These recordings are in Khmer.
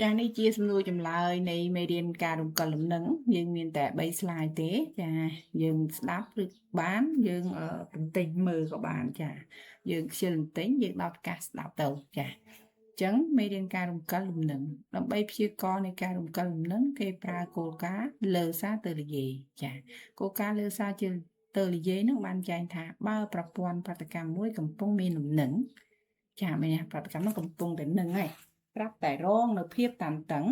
ចានេះជាសំណួរចម្លើយនៃមេរៀនការរំកិលលំនឹងយើងមានតែ3 slide ទេចាយើងស្ដាប់ឬបានយើងបន្តិចមើលក៏បានចាយើងខ្ជិលបន្តិចយើងដោតកាសស្ដាប់ទៅចាអញ្ចឹងមេរៀនការរំកិលលំនឹងដើម្បីព្យាករណ៍នៃការរំកិលលំនឹងគេប្រើគោលការណ៍លើសារទៅនិយាយចាគោលការណ៍លើសារជាទៅនិយាយនឹងបានចែងថាបើប្រព័ន្ធប្រតិកម្មមួយកំពុងមានលំនឹងចាមានប្រតិកម្មនោះកំពុងតែនឹងហើយប្រាប់តែរងនៅភាពតានតឹង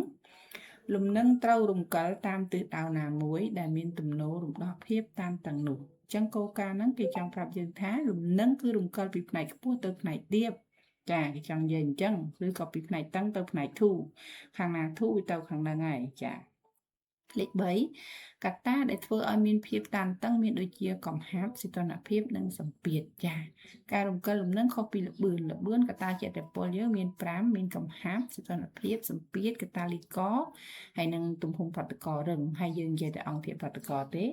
លំនឹងត្រូវរំកិលតាមទិសដៅណាមួយដែលមានទំនោររំដោះភាពតានតឹងនោះអញ្ចឹងគោលការណ៍ហ្នឹងគេចង់ប្រាប់យើងថាលំនឹងគឺរំកិលពីផ្នែកខ្ពស់ទៅផ្នែកទាបចាគេចង់និយាយអញ្ចឹងឬក៏ពីផ្នែកតឹងទៅផ្នែកធូរខាងណាធូរទៅខាងហ្នឹងហើយចាលេខ3កត្តាដែលធ្វើឲ្យមានភាពតានតឹងមានដូចជាកំហាប់សីតុណ្ហភាពនិងសម្ពាធចាការរំកិលលំនឹងខុសពីល្បឿនកត្តាជាតពលយើងមាន5មានកំហាប់សីតុណ្ហភាពសម្ពាធកាតាលីករហើយនិងទំហំប្រតិកររឹងហើយយើងនិយាយតែអង្គធាតុប្រតិករទេ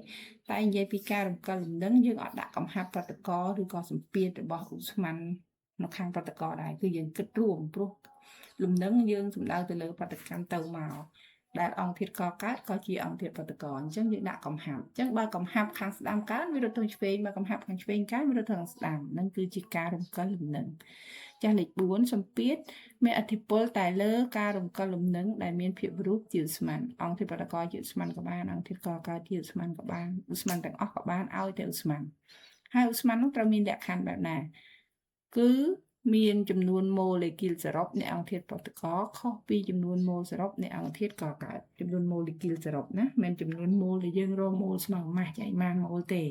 តែនិយាយពីការរំកិលលំនឹងយើងអត់ដាក់កំហាប់ប្រតិករឬក៏សម្ពាធរបស់ឧស្ម័ននៅខាងប្រតិករដែរគឺយើងគិតរួមព្រោះលំនឹងយើងសំដៅទៅលើប្រតិកម្មទៅមកដែលអង្គធាតុកកើតក៏ជាអង្គធាតុប្រតិករអញ្ចឹងយើងដាក់កំហាប់អញ្ចឹងបើកំហាប់ខាងស្ដាំកើតវារត់ទៅឆ្វេងបើកំហាប់ខាងឆ្វេងកើតវារត់ទៅខាងស្ដាំនឹងគឺជាការរំកិលលំនឹងចាស់លេខ4សម្ពាធមានឥទ្ធិពលតែលើការរំកិលលំនឹងដែលមានភាពរូបជាឧស្ម័នអង្គធាតុប្រតិករជាឧស្ម័នក៏បានអង្គធាតុកកើតជាឧស្ម័នក៏បានឧស្ម័នទាំងអស់ក៏បានឲ្យតែឧស្ម័នហើយឧស្ម័ននោះត្រូវមានលក្ខខណ្ឌបែបណាគឺមានចំនួនម៉ូលេគុលសរុបនៃអង្គធាតុប្រតិករខុសពីចំនួនម៉ូលសរុបនៃអង្គធាតុកកើតចំនួនម៉ូលេគុលសរុបណាមិនចំនួនម៉ូលដែលយើងរកម៉ូលស្មើម៉ាស់ចែកម៉ានម៉ូលទេ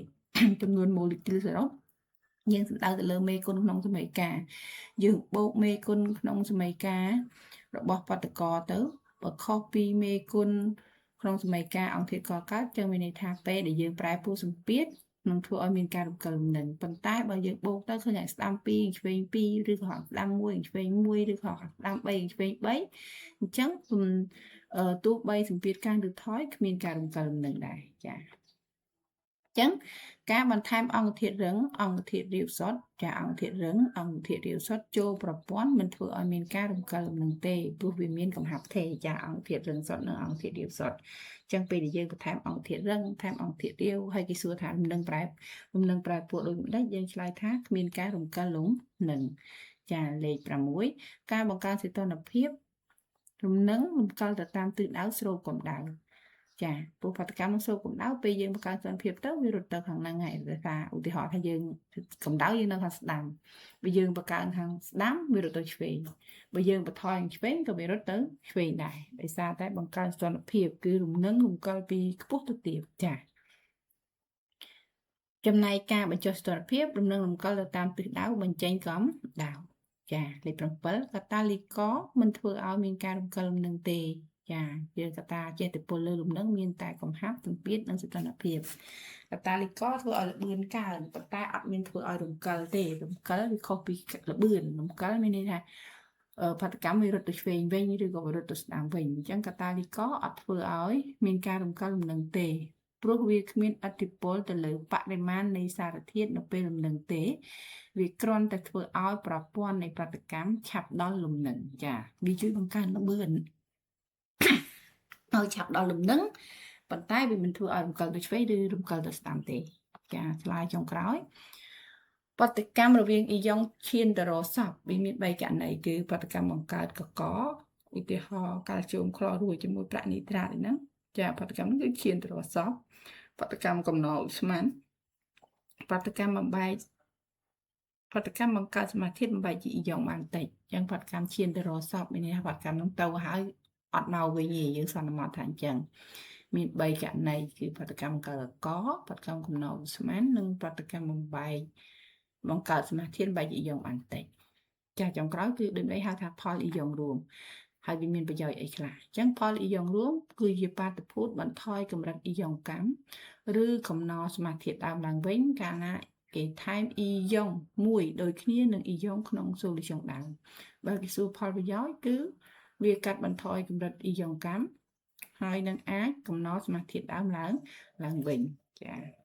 ចំនួនម៉ូលេគុលសរុបយើងសំដៅទៅលើមេគុណក្នុងសមីការយើងបូកមេគុណក្នុងសមីការរបស់ប្រតិករទៅបើខុសពីមេគុណក្នុងសមីការអង្គធាតុកកើតចឹងមានន័យថាពេលដែលយើងប្រែប្រួលសម្ពាធនឹងធ្វើឲ្យមានការរំកិលលំនឹងប៉ុន្តែបើយើងបូកទៅឃើញស្ដាំ2ឆ្វេង2ឬក៏ស្ដាំ1ឆ្វេង1ឬក៏ស្ដាំ3ឆ្វេង3អញ្ចឹងទោះបីសម្ពាធកាំងឬថយគ្មានការរំកិលលំនឹងដែរចាអញ្ចឹងការបន្ថែមអង្គធាតុរឹងអង្គធាតុរាវសុទ្ធចាអង្គធាតុរឹងអង្គធាតុរាវសុទ្ធចូលប្រព័ន្ធមិនធ្វើឲ្យមានការរំកិលលំនឹងទេព្រោះវាមានកំហាប់ថេចាអង្គធាតុរឹងសុទ្ធនិងអង្គធាតុរាវសុទ្ធអញ្ចឹងពេលដែលយើងបន្ថែមអង្គធាតុរឹងថែមអង្គធាតុរាវហើយគេសួរថាលំនឹងប្រែពួកដូចម្ដេចយើងឆ្លើយថាគ្មានការរំកិលលំនឹងចាលេខ6ការបង្កើនសីតុណ្ហភាពលំនឹងរំកិលទៅតាមទិសដៅស្រូបកម្ដៅចាព្រោះប្រតិកម្មនឹងស្រូបកម្ដៅពេលយើងបង្កើនសីតុណ្ហភាពទៅវារត់ទៅខាងហ្នឹងហើយដោយសារឧទាហរណ៍ថាយើងកម្ដៅយើងនៅខាងស្ដាំបើយើងបង្កើនខាងស្ដាំវារត់ទៅឆ្វេងបើយើងបន្ថយខាងឆ្វេងក៏វារត់ទៅឆ្វេងដែរដោយសារតែបង្កើនសីតុណ្ហភាពគឺលំនឹងរំកិលពីខ្ពស់ទៅទាបចាចំណែកការបញ្ចុះសីតុណ្ហភាពលំនឹងរំកិលទៅតាមទិសដៅបញ្ចេញកម្ដៅចាលេខ7កតាលីករមិនធ្វើឲ្យមានការរំកិលលំនឹងទេចាយើងកតាចេះតែពលលើលំនឹងមានតែកំហាប់សម្ពាធនិងសីតុណ្ហភាពកតាលីករធ្វើឲ្យល្បឿនកើនប៉ុន្តែអត់មានធ្វើឲ្យរំកិលទេរំកិលវាខុសពីល្បឿនរំកិលមានន័យថាប្រតិកម្មវារត់ទៅឆ្វេងវិញឬក៏វារត់ទៅស្ដាំវិញអញ្ចឹងកតាលីករអត់ធ្វើឲ្យមានការរំកិលលំនឹងទេព្រោះវាគ្មានឥទ្ធិពលទៅលើបរិមាណនៃសារធាតុនៅពេលលំនឹងទេវាគ្រាន់តែធ្វើឲ្យប្រព័ន្ធនៃប្រតិកម្មឆាប់ដល់លំនឹងចាវាជួយបង្កើនល្បឿនឲ្យឆាប់ដល់លំនឹងប៉ុន្តែវាមិនធ្វើឲ្យរំកិលទៅឆ្វេងឬរំកិលទៅស្ដាំទេចាឆ្លើយចុងក្រោយប្រតិកម្មរវាងអ៊ីយ៉ុងឈានទៅរកសពវាមាន3ករណីគឺប្រតិកម្មបង្កើតកកឧទាហរណ៍កាល់ស្យូមក្លរួចជាមួយប្រាក់នីត្រាតហ្នឹងចាប្រតិកម្មគឺឈានទៅរកសពប្រតិកម្មកំណត់ឧស្ម័នប្រតិកម្មបង្កើតសមាធាតុបំបែកជាអ៊ីយ៉ុងបានតិចអញ្ចឹងប្រតិកម្មឈានទៅរកសពមានន័យថាប្រតិកម្មហ្នឹងទៅហើយអត់មកវិញទេយើងសន្មតថាអញ្ចឹងមាន3ករណីគឺប្រតិកម្មកកប្រតិកម្មកំណត់ឧស្ម័ននិងប្រតិកម្មបំបែកបង្កើតសមាធាតុបែកជាអ៊ីយ៉ុងបានតិចចាចុងក្រោយគឺដូចនេះហៅថាផលអ៊ីយ៉ុងរួមហើយវាមានប្រយោជន៍អីខ្លះអញ្ចឹងផលអ៊ីយ៉ុងរួមគឺជាបាតុភូតបន្ថយកម្រិតអ៊ីយ៉ុងកម្មឬកំណត់សមាធាតុដើមឡើងវិញកាលណាគេថែមអ៊ីយ៉ុងមួយដូចគ្នានឹងអ៊ីយ៉ុងក្នុងសូលូស្យុងដើមបើគេសួរផលប្រយោជន៍គឺវាកាត់បន្ថយកម្រិតអ៊ីយ៉ុងកម្មហើយនឹងអាចកំណត់សមាធាតុដើមឡើងវិញចា